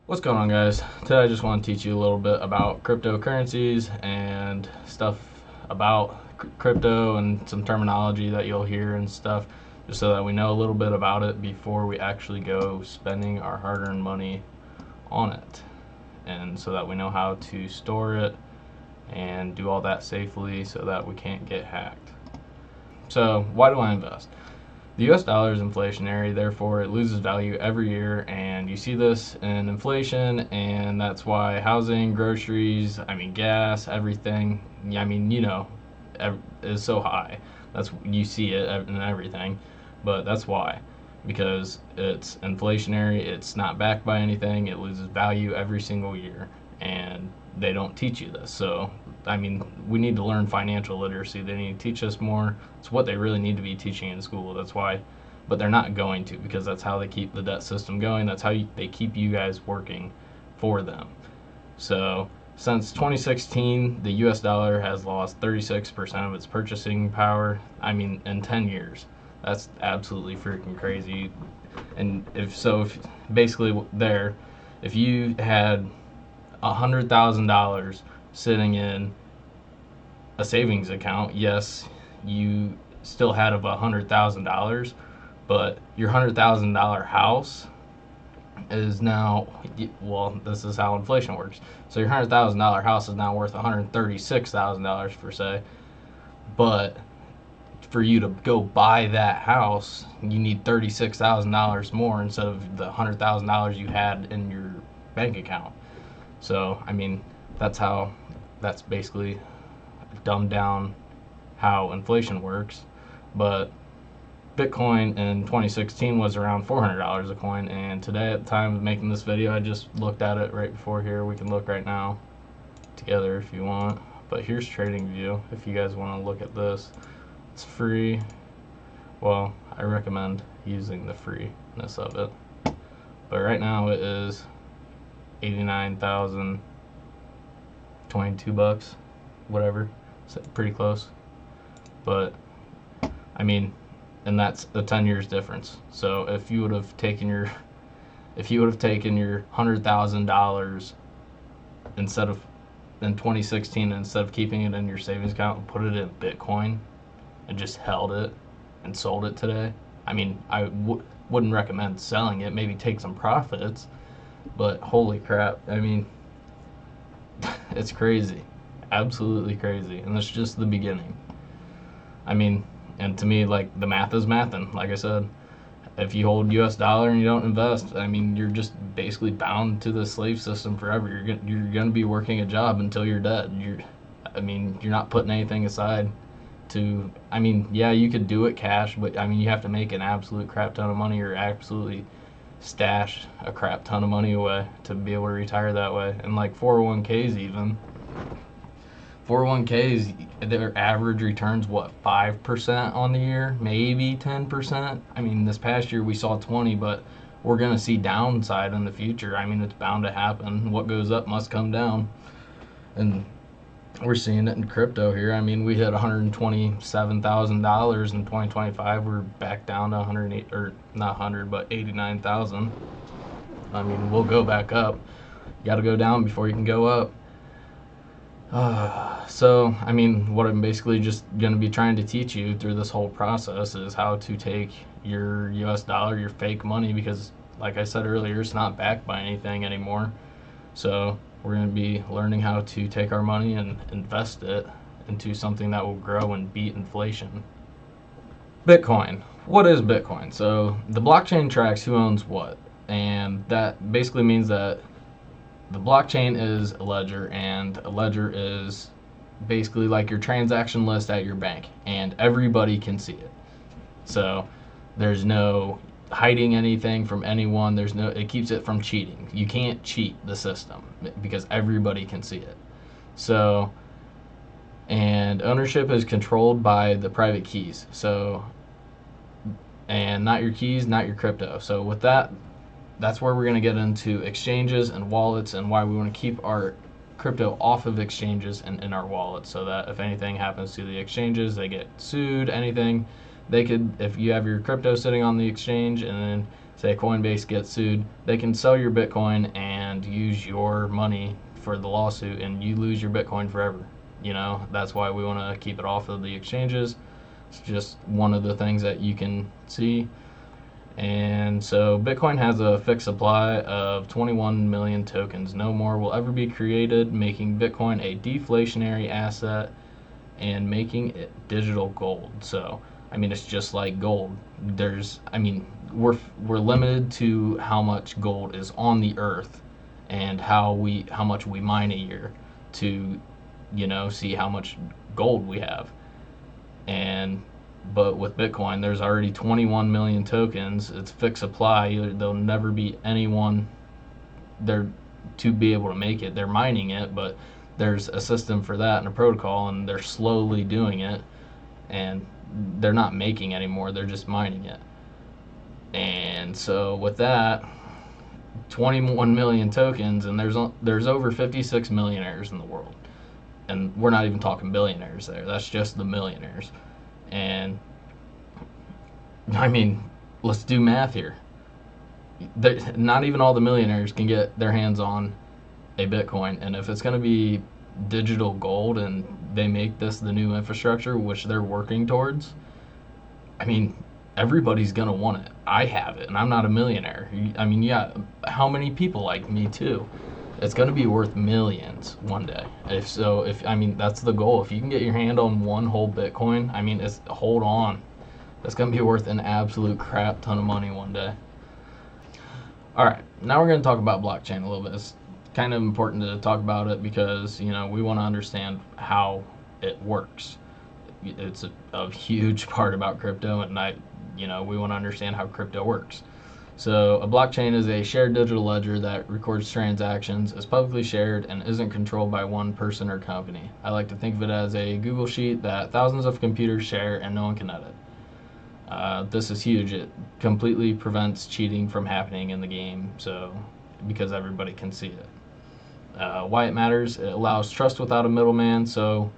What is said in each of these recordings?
What's going on, guys? Today I just want to teach you a little bit about cryptocurrencies and stuff about crypto and some terminology that you'll hear and stuff, just so that we know a little bit about it before we actually go spending our hard-earned money on it, and so that we know how to store it and do all that safely so that we can't get hacked. So why do I invest? The US dollar is inflationary, therefore it loses value every year, and you see this in inflation, and that's why housing, groceries, gas, everything, is so high. That's, you see it in everything, but that's why. Because it's inflationary, it's not backed by anything, it loses value every single year, and they don't teach you this. So we need to learn financial literacy. They need to teach us more. It's what they really need to be teaching in school. That's why, but they're not going to, because that's how they keep the debt system going. That's how they keep you guys working for them. So since 2016, the US dollar has lost 36% of its purchasing power. In 10 years. That's absolutely freaking crazy. And if basically there, if you had $100,000 sitting in a savings account, yes, you still had of $100,000, but your $100,000 house is now, well, this is how inflation works. So your $100,000 house is now worth $136,000 per se, but for you to go buy that house, you need $36,000 more instead of the $100,000 you had in your bank account. So that's basically dumbed down how inflation works. But Bitcoin in 2016 was around $400 a coin, and today, at the time of making this video, I just looked at it right before here. We can look right now together if you want, but here's TradingView if you guys want to look at this. It's free. Well, I recommend using the freeness of it, but right now it is 89,022 bucks, whatever. It's pretty close, but and that's a 10 years difference. So if you would have taken your $100,000 instead of in 2016, instead of keeping it in your savings account and put it in Bitcoin and just held it and sold it today, wouldn't recommend selling it. Maybe take some profits, but holy crap, it's crazy, absolutely crazy, and that's just the beginning. And to me, like, the math is mathin'. Like I said, if you hold U.S. dollar and you don't invest, you're just basically bound to the slave system forever. You're gonna be working a job until you're dead. You're not putting anything aside to. Yeah, you could do it cash, but you have to make an absolute crap ton of money, or absolutely stash a crap ton of money away to be able to retire that way. And like 401ks, even 401ks, their average returns, what, 5% on the year, maybe 10%. This past year we saw 20, but we're going to see downside in the future. It's bound to happen. What goes up must come down, and we're seeing it in crypto here. We hit $127,000 in 2025. We're back down to 108, or not 100, but 89,000. We'll go back up. You got to go down before you can go up. So what I'm basically just going to be trying to teach you through this whole process is how to take your US dollar, your fake money, because like I said earlier, it's not backed by anything anymore. So we're going to be learning how to take our money and invest it into something that will grow and beat inflation. Bitcoin. What is Bitcoin? So the blockchain tracks who owns what, and that basically means that the blockchain is a ledger, and a ledger is basically like your transaction list at your bank, and everybody can see it. So there's no hiding anything from anyone. It keeps it from cheating. You can't cheat the system because everybody can see it. So, and ownership is controlled by the private keys. So, and not your keys, not your crypto. So with that, that's where we're going to get into exchanges and wallets, and why we want to keep our crypto off of exchanges and in our wallets, so that if anything happens to the exchanges, they get sued, anything, they could, if you have your crypto sitting on the exchange and then say Coinbase gets sued, they can sell your Bitcoin and and use your money for the lawsuit, and you lose your Bitcoin forever. That's why we want to keep it off of the exchanges. It's just one of the things that you can see. And so Bitcoin has a fixed supply of 21 million tokens. No more will ever be created, making Bitcoin a deflationary asset and making it digital gold. So, it's just like gold. We're limited to how much gold is on the earth and how much we mine a year to, see how much gold we have. But with Bitcoin, there's already 21 million tokens. It's fixed supply. There'll never be anyone there to be able to make it. They're mining it, but there's a system for that and a protocol, and they're slowly doing it. And they're not making anymore. They're just mining it. And so with that, 21 million tokens, and there's over 56 millionaires in the world. And we're not even talking billionaires there. That's just the millionaires. And let's do math here. Not even all the millionaires can get their hands on a Bitcoin. And if it's going to be digital gold and they make this the new infrastructure, which they're working towards, everybody's going to want it. I have it, and I'm not a millionaire. Yeah, how many people like me too? It's going to be worth millions one day. If that's the goal. If you can get your hand on one whole Bitcoin, hold on. That's going to be worth an absolute crap ton of money one day. All right, now we're going to talk about blockchain a little bit. It's kind of important to talk about it because, we want to understand how it works. It's a huge part about crypto, and we want to understand how crypto works. So a blockchain is a shared digital ledger that records transactions, is publicly shared, and isn't controlled by one person or company. I like to think of it as a Google Sheet that thousands of computers share and no one can edit. This is huge. It completely prevents cheating from happening in the game, because everybody can see it. Why it matters, it allows trust without a middleman. So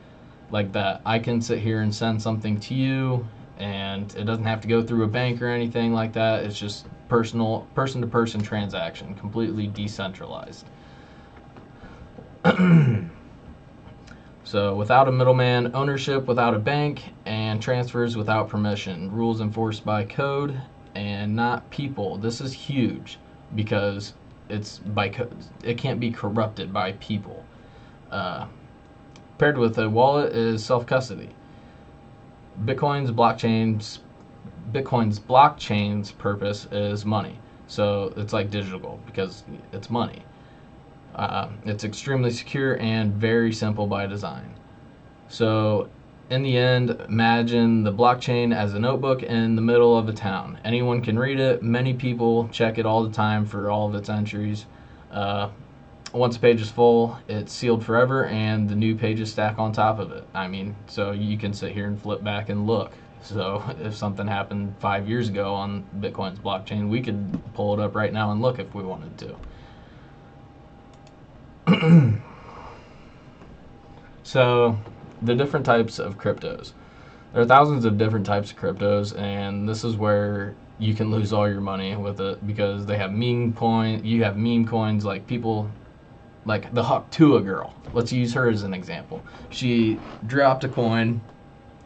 like that, I can sit here and send something to you, and it doesn't have to go through a bank or anything like that. It's just personal, person-to-person transaction, completely decentralized. So without a middleman, ownership without a bank, and transfers without permission. Rules enforced by code and not people. This is huge because it's by code. It can't be corrupted by people. Paired with a wallet is self-custody. Bitcoin's blockchain's purpose is money. So it's like digital gold because it's money. It's extremely secure and very simple by design. So in the end, imagine the blockchain as a notebook in the middle of a town. Anyone can read it. Many people check it all the time for all of its entries. Once a page is full, it's sealed forever, and the new pages stack on top of it. So you can sit here and flip back and look. So if something happened 5 years ago on Bitcoin's blockchain, we could pull it up right now and look if we wanted to. So the different types of cryptos. There are thousands of different types of cryptos, and this is where you can lose all your money with it because they have meme coin. You have meme coins like people like the Huktua girl. Let's use her as an example. She dropped a coin.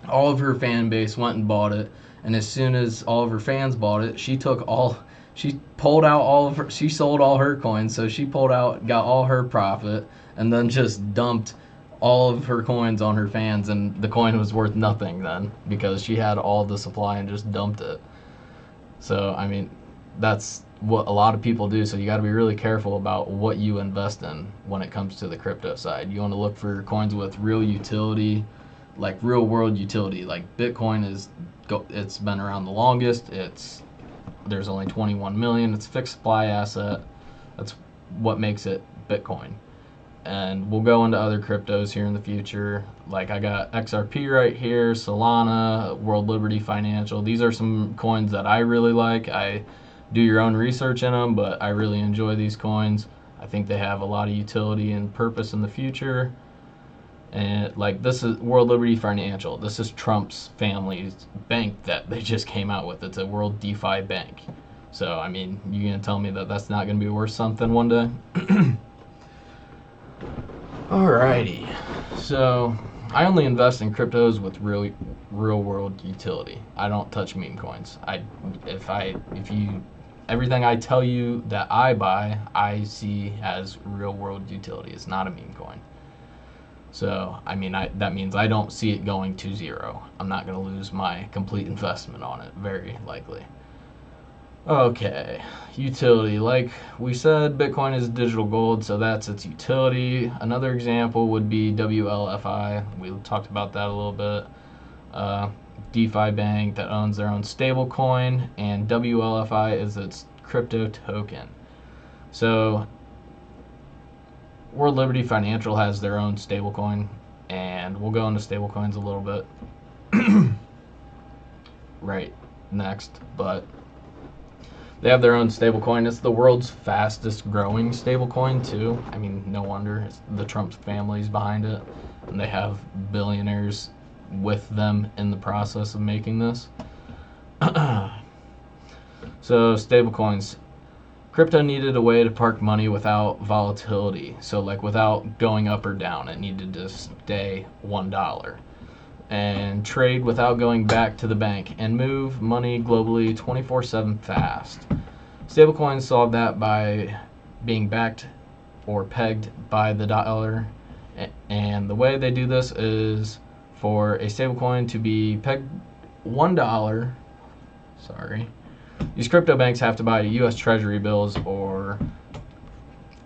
All of her fan base went and bought it, and as soon as all of her fans bought it, she sold all her coins, so she got all her profit, and then just dumped all of her coins on her fans, and the coin was worth nothing then because she had all the supply and just dumped it. So that's what a lot of people do. So you got to be really careful about what you invest in when it comes to the crypto side. You want to look for coins with real utility, like real world utility. Like Bitcoin it's been around the longest. There's only 21 million. It's a fixed supply asset. That's what makes it Bitcoin. And we'll go into other cryptos here in the future. Like I got XRP right here, Solana, World Liberty Financial. These are some coins that I really like. I do your own research in them, but I really enjoy these coins. I think they have a lot of utility and purpose in the future. And like this is World Liberty Financial. This is Trump's family's bank that they just came out with. It's a World DeFi bank. So, I mean, you gonna tell me that that's not gonna be worth something one day? Alrighty. So, I only invest in cryptos with real world utility. I don't touch meme coins. If you everything I tell you that I buy, I see as real world utility. It's not a meme coin. So, I mean, that means I don't see it going to zero. I'm not going to lose my complete investment on it, very likely. Okay, utility. Like we said, Bitcoin is digital gold, so that's its utility. Another example would be WLFI. We talked about that a little bit. DeFi bank that owns their own stable coin, and WLFI is its crypto token. So World Liberty Financial has their own stablecoin, and we'll go into stablecoins a little bit right next, but they have their own stablecoin. It's the world's fastest growing stablecoin too. I mean, no wonder. The Trump family's behind it, and they have billionaires with them in the process of making this. So stablecoins. Crypto needed a way to park money without volatility. So like without going up or down, it needed to stay $1. And trade without going back to the bank and move money globally 24/7 fast. Stablecoins solve that by being backed or pegged by the dollar. And the way they do this is for a stablecoin to be pegged $1. These crypto banks have to buy U.S. Treasury bills or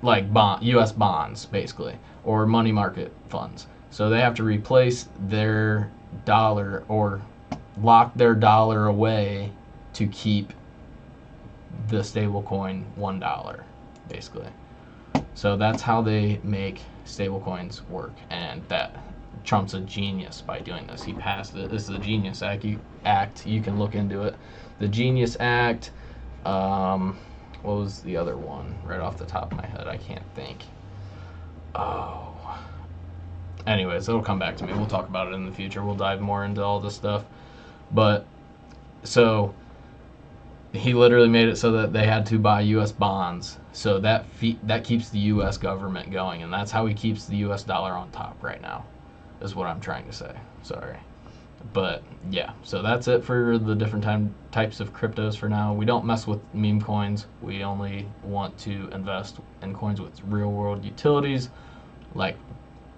like U.S. bonds, basically, or money market funds. So they have to replace their dollar or lock their dollar away to keep the stable coin $1, basically. So that's how they make stable coins work, and that Trump's a genius by doing this. He passed it. This is a Genius Act. You can look into it. The Genius Act. What was the other one? Right off the top of my head, I can't think. Oh. Anyways, it'll come back to me. We'll talk about it in the future. We'll dive more into all this stuff. But so he literally made it so that they had to buy U.S. bonds. So that keeps the U.S. government going, and that's how he keeps the U.S. dollar on top right now, is what I'm trying to say. Sorry. But yeah, so that's it for the different types of cryptos for now. We don't mess with meme coins. We only want to invest in coins with real world utilities, like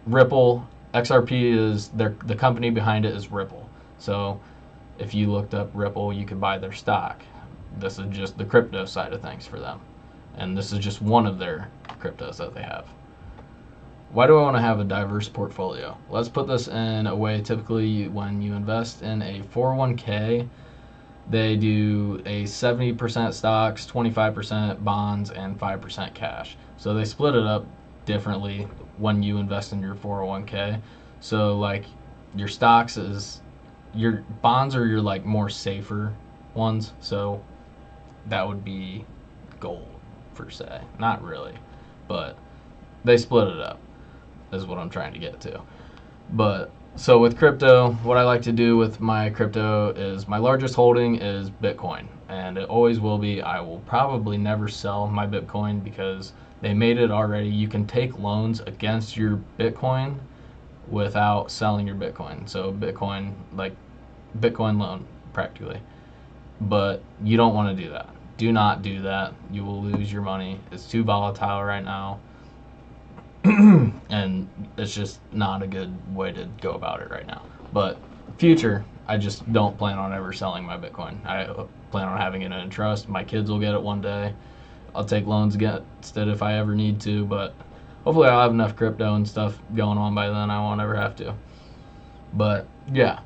Ripple. XRP is the company behind it is Ripple. So if you looked up Ripple, you could buy their stock. This is just the crypto side of things for them, and this is just one of their cryptos that they have. Why do I want to have a diverse portfolio? Let's put this in a way. Typically, when you invest in a 401k, they do a 70% stocks, 25% bonds, and 5% cash. So they split it up differently when you invest in your 401k. So like your stocks your bonds are your like more safer ones. So that would be gold per se. Not really, but they split it up, is what I'm trying to get to. But so with crypto, what I like to do with my crypto is my largest holding is Bitcoin, and it always will be. I will probably never sell my Bitcoin because they made it already. You can take loans against your Bitcoin without selling your Bitcoin. So Bitcoin, like Bitcoin loan practically. But you don't want to do that. Do not do that. You will lose your money. It's too volatile right now. And it's just not a good way to go about it right now. But future, I just don't plan on ever selling my Bitcoin. I plan on having it in trust. My kids will get it one day. I'll take loans against it if I ever need to, but hopefully I'll have enough crypto and stuff going on by then I won't ever have to. But yeah,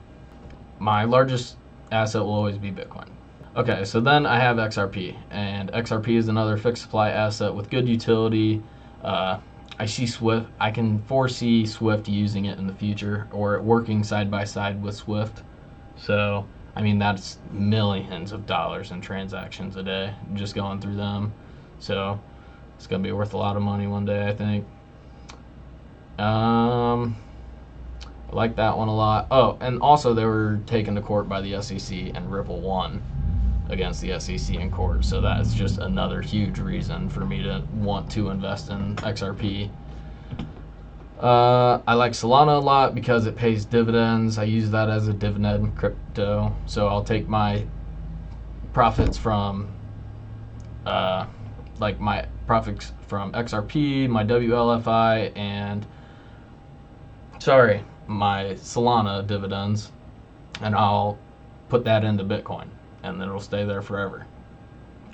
my largest asset will always be Bitcoin. Okay, so then I have XRP, and XRP is another fixed supply asset with good utility. I see Swift. I can foresee Swift using it in the future, or working side by side with Swift. So, I mean, that's millions of dollars in transactions a day just going through them. So, it's gonna be worth a lot of money one day, I think. I like that one a lot. Oh, and also they were taken to court by the SEC, and Ripple won. against the SEC in court. So that's just another huge reason for me to want to invest in XRP. I like Solana a lot because it pays dividends. I use that as a dividend crypto. So I'll take my profits from my profits from XRP, my WLFI, and my Solana dividends, and I'll put that into Bitcoin, and then it'll stay there forever.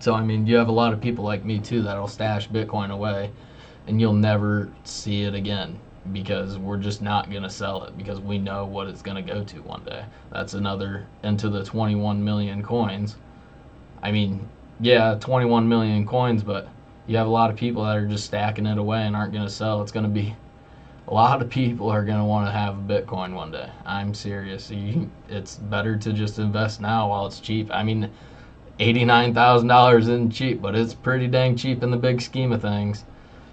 So I mean, you have a lot of people like me too that'll stash Bitcoin away, and you'll never see it again because we're just not going to sell it because we know what it's going to go to one day. That's another into the 21 million coins. I mean, yeah, 21 million coins, but you have a lot of people that are just stacking it away and aren't going to sell. It's going to be a lot of people are going to want to have a Bitcoin one day. I'm serious. It's better to just invest now while it's cheap. I mean, $89,000 isn't cheap, but it's pretty dang cheap in the big scheme of things.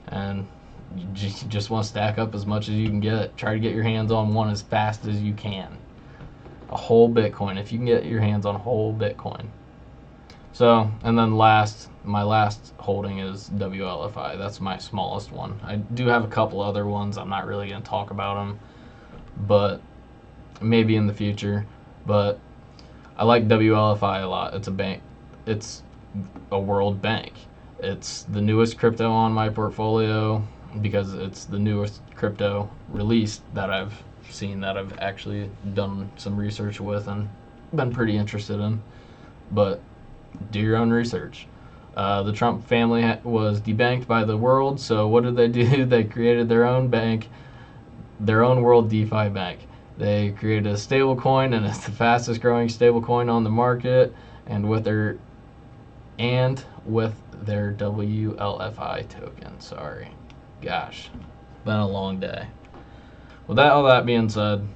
And you just want to stack up as much as you can get. Try to get your hands on one as fast as you can. A whole Bitcoin, if you can get your hands on a whole Bitcoin. So, and then my last holding is WLFI. That's my smallest one. I do have a couple other ones. I'm not really going to talk about them, but maybe in the future. But I like WLFI a lot. It's a bank. It's a world bank. It's the newest crypto on my portfolio because it's the newest crypto released that I've seen, that I've actually done some research with and been pretty interested in. But do your own research. The Trump family was debanked by the world, so what did they do? They created their own bank, their own world DeFi bank. They created a stable coin, and it's the fastest growing stable coin on the market, and with their WLFI token. Sorry. Gosh, been a long day. With all that being said,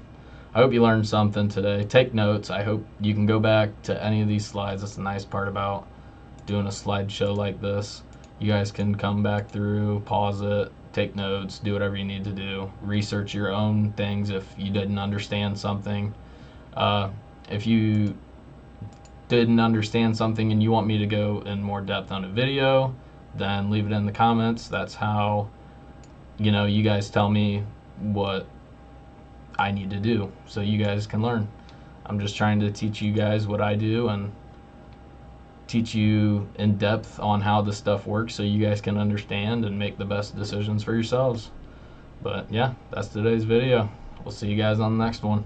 I hope you learned something today. Take notes. I hope you can go back to any of these slides. That's the nice part about doing a slideshow like this. You guys can come back through, pause it, take notes, do whatever you need to do. Research your own things if you didn't understand something. If you didn't understand something and you want me to go in more depth on a video, then leave it in the comments. That's how, you guys tell me what I need to do so you guys can learn. I'm just trying to teach you guys what I do and teach you in depth on how this stuff works so you guys can understand and make the best decisions for yourselves. But yeah, that's today's video. We'll see you guys on the next one.